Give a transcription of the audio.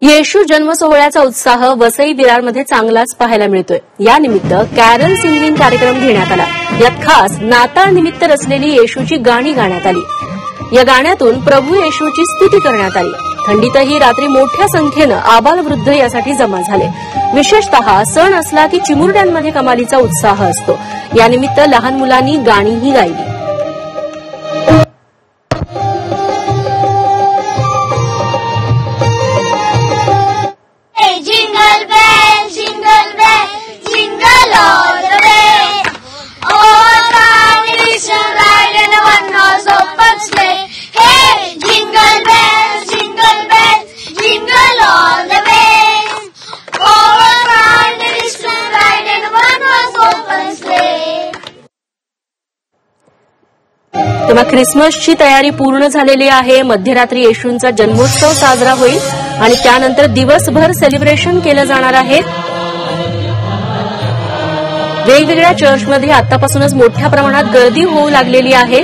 येशू जन्म सोहळ्याचा उत्साह वसई विरारमध्ये चांगलाच पाहायला मिळतोय। या निमित्त कॅरल सिंगिंग कार्यक्रम घेण्यात आला। यात खास नाताळ निमित्त रचलेली येशूची गाणी गाण्यात आली। या गाण्यातून प्रभू येशूची स्तुती करण्यात आली। थंडीतही रात्री मोठ्या संख्येनं आबालवृद्ध यासाठी जमा झाले। विशेषतः सण असला की चिमुरड्यांमध्ये कमालीचा उत्साह असतो। या निमित्त लहान मुलांनी गाणीही गायली। तेव्हा ख्रिसमसची तयारी पूर्ण झालेली आहे। मध्यरात्री येशूंचा जन्मोत्सव साजरा होईल आणि त्यानंतर दिवसभर सेलिब्रेशन केलं जाणार आहे। वेगवेगळ्या चर्चमध्ये आतापासूनच मोठ्या प्रमाणात गर्दी होऊ लागलेली आहे।